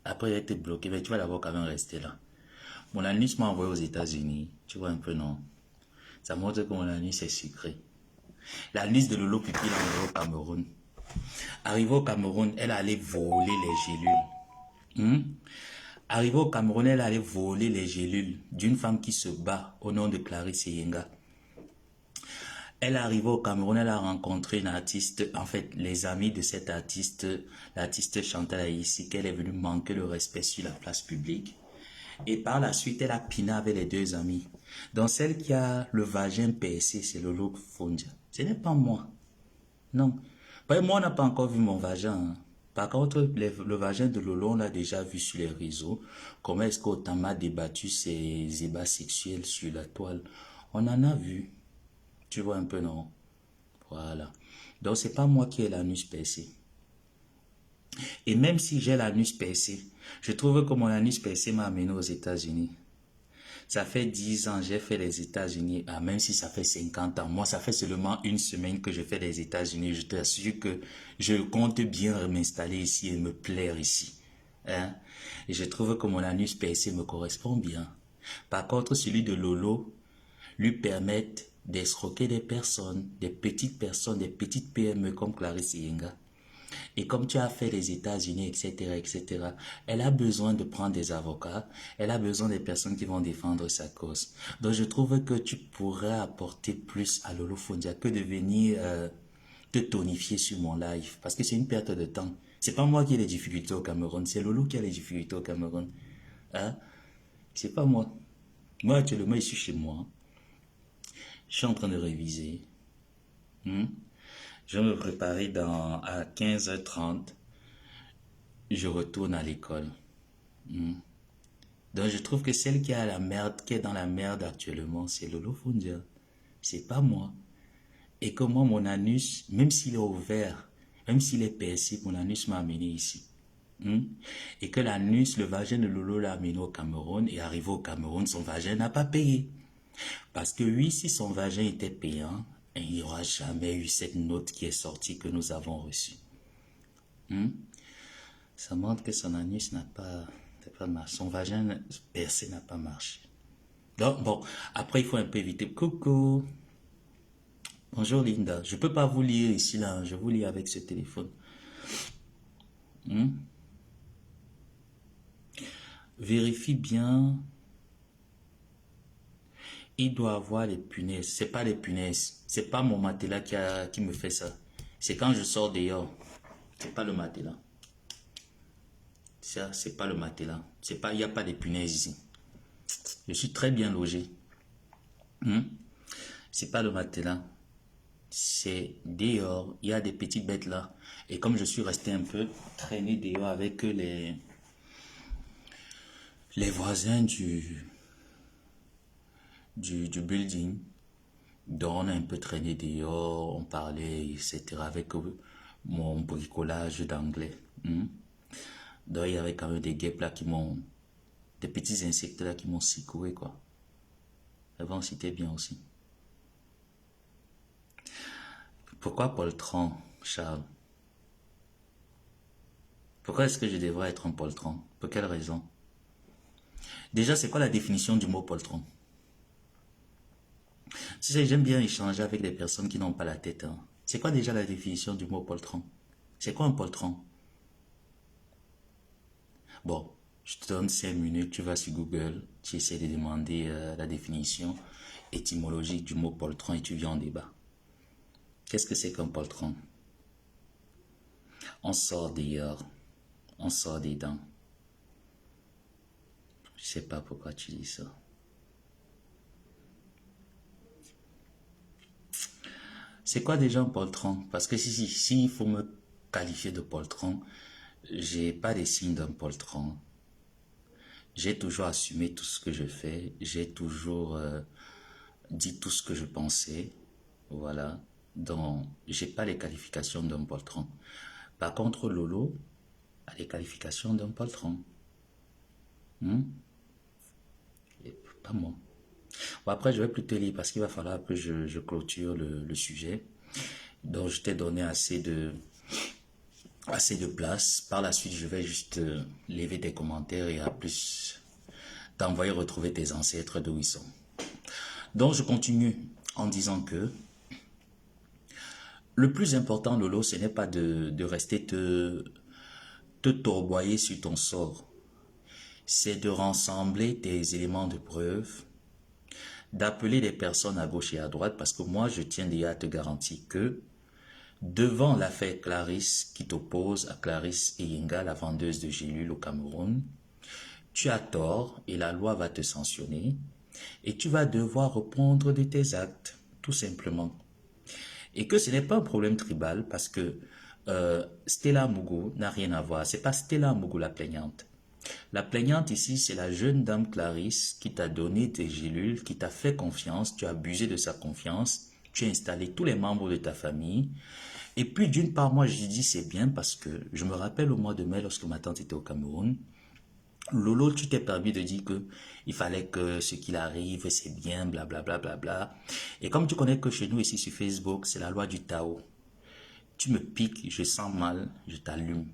Après, il a été bloqué. Mais tu vas d'abord quand même rester là. Mon anus m'a envoyé aux États-Unis. Tu vois un peu, non? Ça montre que mon anus est sucré. L'anus de Lolo Pipi l'a envoyé au Cameroun. Arrivé au Cameroun, elle allait voler les gélules. Arrivé au Cameroun, elle allait voler les gélules d'une femme qui se bat au nom de Clarisse Yenga. Elle est arrivée au Cameroun, elle a rencontré une artiste, en fait, les amis de cette artiste, l'artiste Chantal Aïssi, qu'elle est venue manquer le respect sur la place publique. Et par la suite, elle a piné avec les deux amis. Donc, celle qui a le vagin percé, c'est Lolo Fondia. Ce n'est pas moi. Non. Moi, on n'a pas encore vu mon vagin. Hein. Par contre, le vagin de Lolo, on l'a déjà vu sur les réseaux. Comment est-ce qu'Otama a débattu ses ébats sexuels sur la toile? On en a vu. Tu vois un peu, non? Voilà. Donc, c'est pas moi qui ai l'anus percé. Et même si j'ai l'anus percé, je trouve que mon anus percé m'a amené aux États-Unis. Ça fait 10 ans, j'ai fait les États-Unis. Ah, même si ça fait 50 ans. Moi, ça fait seulement une semaine que je fais les États-Unis. Je t'assure que je compte bien m'installer ici et me plaire ici. Hein? Et je trouve que mon anus percé me correspond bien. Par contre, celui de Lolo lui permettent d'escroquer des personnes, des petites PME comme Clarisse Yenga. Et comme tu as fait les États-Unis, etc., elle a besoin de prendre des avocats, elle a besoin des personnes qui vont défendre sa cause. Donc je trouve que tu pourrais apporter plus à Lolo Fondia que de venir te tonifier sur mon live, parce que c'est une perte de temps. C'est pas moi qui ai les difficultés au Cameroun, c'est Lolo qui a les difficultés au Cameroun. Hein? C'est pas moi. Moi, actuellement, je suis chez moi. Je suis en train de réviser. Je vais me préparer à 15h30. Je retourne à l'école. Donc je trouve que celle qui a la merde, qui est dans la merde actuellement, c'est Lolo Fondia. C'est pas moi. Et que moi, mon anus, même s'il est ouvert, même s'il est percé, mon anus m'a amené ici. Et que l'anus, le vagin de Lolo l'a amené au Cameroun, et arrivé au Cameroun, son vagin n'a pas payé. Parce que oui, si son vagin était payant, il n'y aura jamais eu cette note qui est sortie que nous avons reçue. Ça montre que son anus n'a pas marché. Son vagin percé n'a pas marché. Donc, bon, après, il faut un peu éviter. Coucou. Bonjour Linda. Je ne peux pas vous lire ici, là. Je vous lis avec ce téléphone. Vérifie bien. Il doit avoir les punaises. C'est pas les punaises. C'est pas mon matelas qui me fait ça. C'est quand je sors dehors. C'est pas le matelas. Ça, c'est pas le matelas. C'est pas, il n'y a pas de punaises ici. Je suis très bien logé. C'est pas le matelas. C'est dehors. Il y a des petites bêtes là. Et comme je suis resté un peu traîné dehors avec les voisins du building, donc on a un peu traîné dehors, on parlait, etc. avec mon bricolage d'anglais. Donc il y avait quand même des guêpes là qui m'ont, des petits insectes là qui m'ont secoué quoi. Avant c'était bien aussi. Pourquoi poltron, Charles? Pourquoi est-ce que je devrais être un poltron? Pour quelle raison? Déjà, c'est quoi la définition du mot poltron? Tu sais, j'aime bien échanger avec des personnes qui n'ont pas la tête. Hein. C'est quoi déjà la définition du mot poltron? C'est quoi un poltron? Bon, je te donne 5 minutes, tu vas sur Google, tu essaies de demander la définition étymologique du mot poltron et tu viens en débat. Qu'est-ce que c'est qu'un poltron? On sort dehors, on sort des dents. Je sais pas pourquoi tu dis ça. C'est quoi déjà un poltron? Parce que si il faut me qualifier de poltron, j'ai pas des signes d'un poltron. J'ai toujours assumé tout ce que je fais. J'ai toujours dit tout ce que je pensais. Voilà. Donc, j'ai pas les qualifications d'un poltron. Par contre, Lolo a les qualifications d'un poltron. Et pas moi. Bon, après, je vais plus te lire parce qu'il va falloir que je clôture le sujet. Donc, je t'ai donné assez de place. Par la suite, je vais juste lever des commentaires et à plus t'envoyer retrouver tes ancêtres d'où ils sont. Donc, je continue en disant que le plus important, Lolo, ce n'est pas de rester te tournoyer sur ton sort. C'est de rassembler tes éléments de preuve, d'appeler des personnes à gauche et à droite, parce que moi, je tiens déjà à te garantir que devant l'affaire Clarisse qui t'oppose à Clarisse Eyenga, la vendeuse de gélules au Cameroun, tu as tort et la loi va te sanctionner et tu vas devoir répondre de tes actes, tout simplement. Et que ce n'est pas un problème tribal parce que Stella Mougou n'a rien à voir. C'est pas Stella Mougou la plaignante. La plaignante ici, c'est la jeune dame Clarisse qui t'a donné tes gélules, qui t'a fait confiance, tu as abusé de sa confiance, tu as installé tous les membres de ta famille. Et puis d'une part, moi je dis c'est bien parce que je me rappelle au mois de mai lorsque ma tante était au Cameroun, Lolo, tu t'es permis de dire que il fallait que ce qu'il arrive, c'est bien, blablabla. Bla, bla, bla. Et comme tu connais que chez nous ici sur Facebook, c'est la loi du Tao. Tu me piques, je sens mal, je t'allume.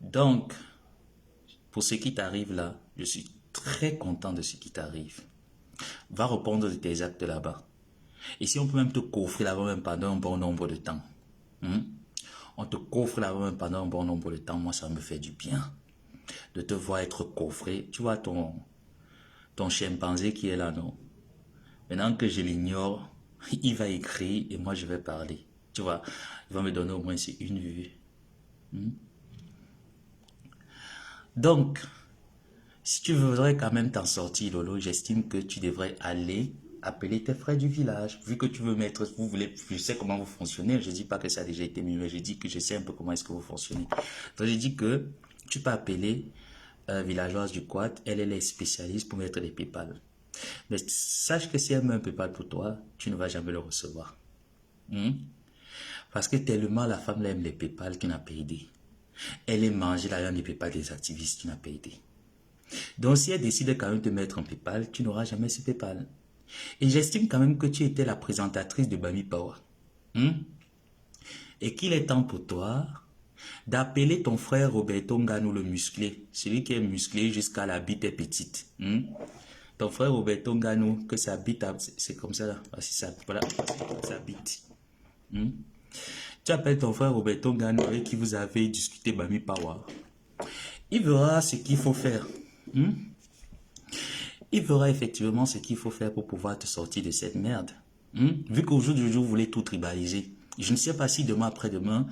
Donc, pour ce qui t'arrive là, je suis très content de ce qui t'arrive. Va répondre de tes actes là-bas. Et si on peut même te coffrer là-bas même pendant un bon nombre de temps. On te coffre là-bas même pendant un bon nombre de temps, moi ça me fait du bien. De te voir être coffré. Tu vois ton chimpanzé qui est là, non? Maintenant que je l'ignore, il va écrire et moi je vais parler. Tu vois, il va me donner au moins une vue. Donc, si tu voudrais quand même t'en sortir, Lolo, j'estime que tu devrais aller appeler tes frères du village. Vu que tu veux mettre, je sais comment vous fonctionnez. Je ne dis pas que ça a déjà été mis, mais je dis que je sais un peu comment est-ce que vous fonctionnez. Donc, je dis que tu peux appeler villageoise du Quad, elle est spécialiste pour mettre des PayPal. Mais sache que si elle met un PayPal pour toi, tu ne vas jamais le recevoir. Parce que tellement la femme aime les PayPal qui n'a pas aidé. Elle aime manger l'argent des PayPal des activistes qui n'a pas aidé. Donc si elle décide quand même de mettre un PayPal, tu n'auras jamais ce PayPal. Et j'estime quand même que tu étais la présentatrice de Bami Power. Et qu'il est temps pour toi d'appeler ton frère Roberto Nganou le musclé, celui qui est musclé jusqu'à la bite est petite. Ton frère Roberto Nganou, que sa bite, c'est comme ça là, voilà, sa bite. Tu appelles ton frère Roberto Nganou avec qui vous avez discuté Bami Power. Il verra ce qu'il faut faire. Il verra effectivement ce qu'il faut faire pour pouvoir te sortir de cette merde. Vu qu'au jour du jour, vous voulez tout tribaliser. Je ne sais pas si demain après-demain,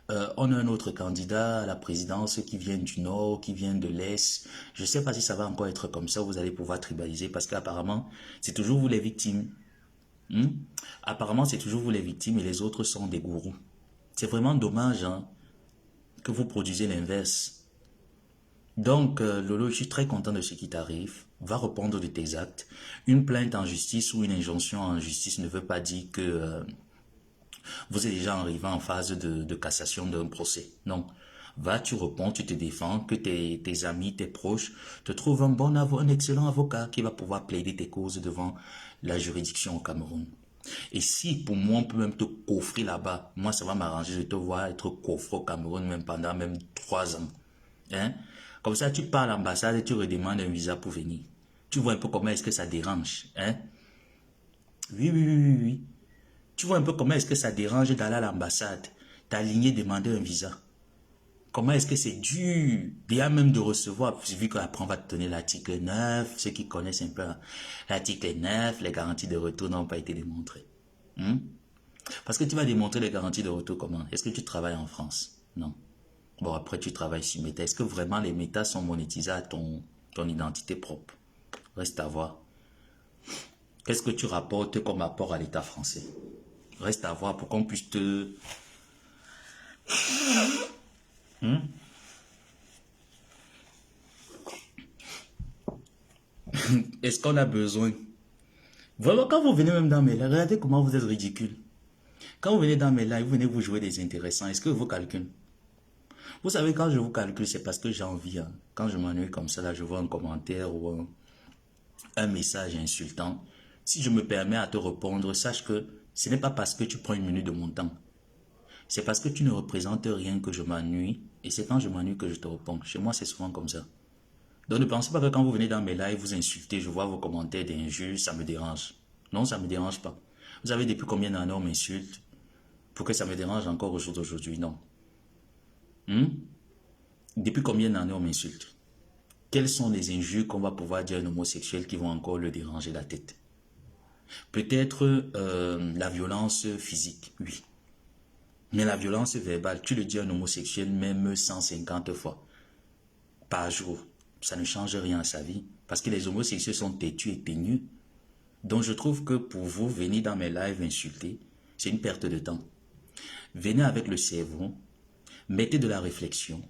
On a un autre candidat à la présidence qui vient du Nord, qui vient de l'Est. Je ne sais pas si ça va encore être comme ça, vous allez pouvoir tribaliser parce qu'apparemment, c'est toujours vous les victimes. Hmm? Apparemment, c'est toujours vous les victimes et les autres sont des gourous. C'est vraiment dommage hein, que vous produisez l'inverse. Donc, Lolo, je suis très content de ce qui t'arrive. Va répondre de tes actes. Une plainte en justice ou une injonction en justice ne veut pas dire que vous êtes déjà arrivé en phase de cassation d'un procès. Non. Va, tu réponds, tu te défends, que tes amis, tes proches te trouvent un excellent avocat qui va pouvoir plaider tes causes devant la juridiction au Cameroun. Et si pour moi on peut même te coffrer là-bas, moi ça va m'arranger de te voir être coffré au Cameroun même pendant même 3 ans. Hein? Comme ça tu pars à l'ambassade et tu redemandes un visa pour venir. Tu vois un peu comment est-ce que ça dérange. Hein? Oui, oui, oui, oui, oui. Tu vois un peu comment est-ce que ça dérange d'aller à l'ambassade, t'aligner, demander un visa. Comment est-ce que c'est dur, déjà même de recevoir, vu qu'après on va te donner l'article 9, ceux qui connaissent un peu l'article 9, les garanties de retour n'ont pas été démontrées. Hmm? Parce que tu vas démontrer les garanties de retour comment? Est-ce que tu travailles en France? Non. Bon, après tu travailles sur Meta. Est-ce que vraiment les Meta sont monétisés à ton identité propre? Reste à voir. Qu'est-ce que tu rapportes comme apport à l'État français? Reste à voir pour qu'on puisse te... Est-ce qu'on a besoin? Vraiment, quand vous venez même dans mes lives, regardez comment vous êtes ridicule. Quand vous venez dans mes lives, vous venez vous jouer des intéressants. Est-ce que vous calculez? Vous savez, quand je vous calcule, c'est parce que j'ai envie. Hein. Quand je m'ennuie comme ça, là, je vois un commentaire ou un message insultant. Si je me permets à te répondre, sache que ce n'est pas parce que tu prends 1 minute de mon temps. C'est parce que tu ne représentes rien que je m'ennuie. Et c'est quand je m'ennuie que je te réponds. Chez moi, c'est souvent comme ça. Donc ne pensez pas que quand vous venez dans mes lives, vous insultez, je vois vos commentaires d'injures, ça me dérange. Non, ça ne me dérange pas. Vous savez depuis combien d'années on m'insulte pour que ça me dérange encore au jour d'aujourd'hui? Non. Hmm? Depuis combien d'années on m'insulte? Quelles sont les injures qu'on va pouvoir dire à un homosexuel qui vont encore le déranger la tête? Peut-être la violence physique, oui. Mais la violence verbale, tu le dis à un homosexuel même 150 fois par jour. Ça ne change rien à sa vie. Parce que les homosexuels sont têtus et teigneux. Donc je trouve que pour vous, venir dans mes lives insulter, c'est une perte de temps. Venez avec le cerveau, mettez de la réflexion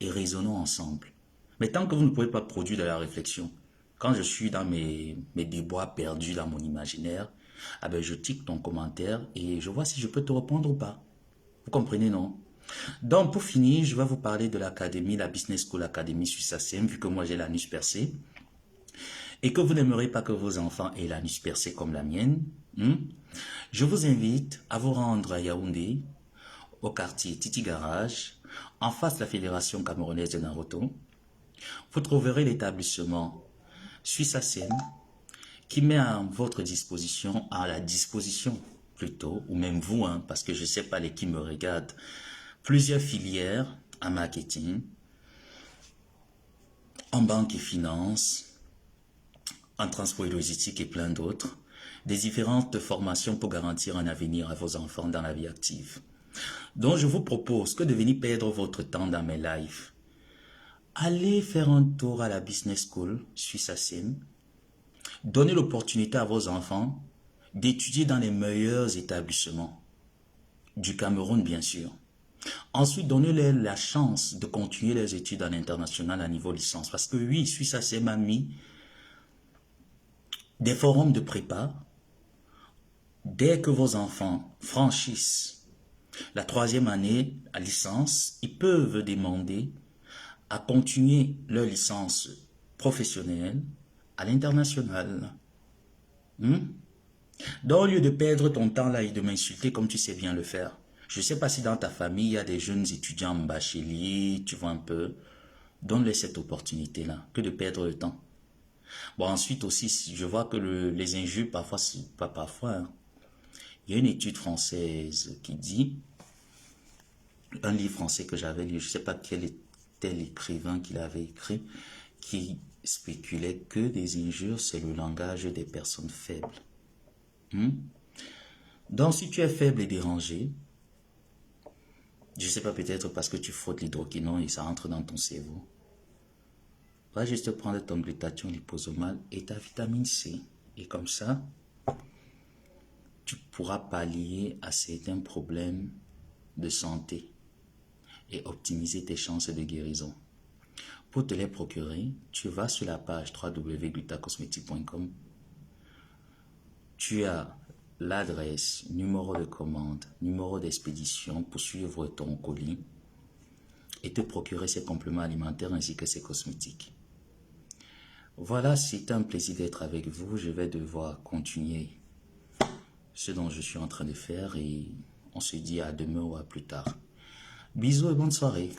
et raisonnons ensemble. Mais tant que vous ne pouvez pas produire de la réflexion, quand je suis dans mes déboires perdus dans mon imaginaire, ah ben je tique ton commentaire et je vois si je peux te répondre ou pas. Vous comprenez, non? Donc, pour finir, je vais vous parler de l'académie, la Business School Academy Suisse-ACM, vu que moi j'ai l'anus percé, et que vous n'aimerez pas que vos enfants aient l'anus percé comme la mienne. Je vous invite à vous rendre à Yaoundé, au quartier Titi Garage, en face de la Fédération camerounaise de Naruto. Vous trouverez l'établissement Suisse-ACM qui met à votre disposition, à la disposition plutôt, ou même vous, hein, parce que je ne sais pas les qui me regardent, plusieurs filières en marketing, en banque et finance, en transport et logistique et plein d'autres, des différentes formations pour garantir un avenir à vos enfants dans la vie active. Donc je vous propose que de venir perdre votre temps dans mes lives. Allez faire un tour à la Business School Suisse-ACM. Donnez l'opportunité à vos enfants d'étudier dans les meilleurs établissements du Cameroun, bien sûr. Ensuite, donnez-leur la chance de continuer leurs études en international à niveau licence. Parce que oui, Suisse-ACM a mis des forums de prépa. Dès que vos enfants franchissent la 3e année à licence, ils peuvent demander à continuer leur licence professionnelle à l'international. Donc, au lieu de perdre ton temps là et de m'insulter comme tu sais bien le faire, je ne sais pas si dans ta famille, il y a des jeunes étudiants en bachelier, tu vois un peu, donne-les cette opportunité-là, que de perdre le temps. Bon, ensuite aussi, je vois que les injures, parfois, pas parfois, hein. Il y a une étude française qui dit, un livre français que j'avais lu, je ne sais pas quel était l'écrivain qui l'avait écrit, qui spéculait que des injures, c'est le langage des personnes faibles. Donc, si tu es faible et dérangé, Je sais pas, peut-être parce que tu frottes l'hydroquinone et ça entre dans ton cerveau. Va juste prendre ton glutathion liposomal et ta vitamine C. Et comme ça, tu pourras pallier à certains problèmes de santé et optimiser tes chances de guérison. Pour te les procurer, tu vas sur la page www.glutacosmetic.com. Tu as l'adresse, numéro de commande, numéro d'expédition pour suivre ton colis et te procurer ces compléments alimentaires ainsi que ces cosmétiques. Voilà, c'est un plaisir d'être avec vous. Je vais devoir continuer ce dont je suis en train de faire et on se dit à demain ou à plus tard. Bisous et bonne soirée.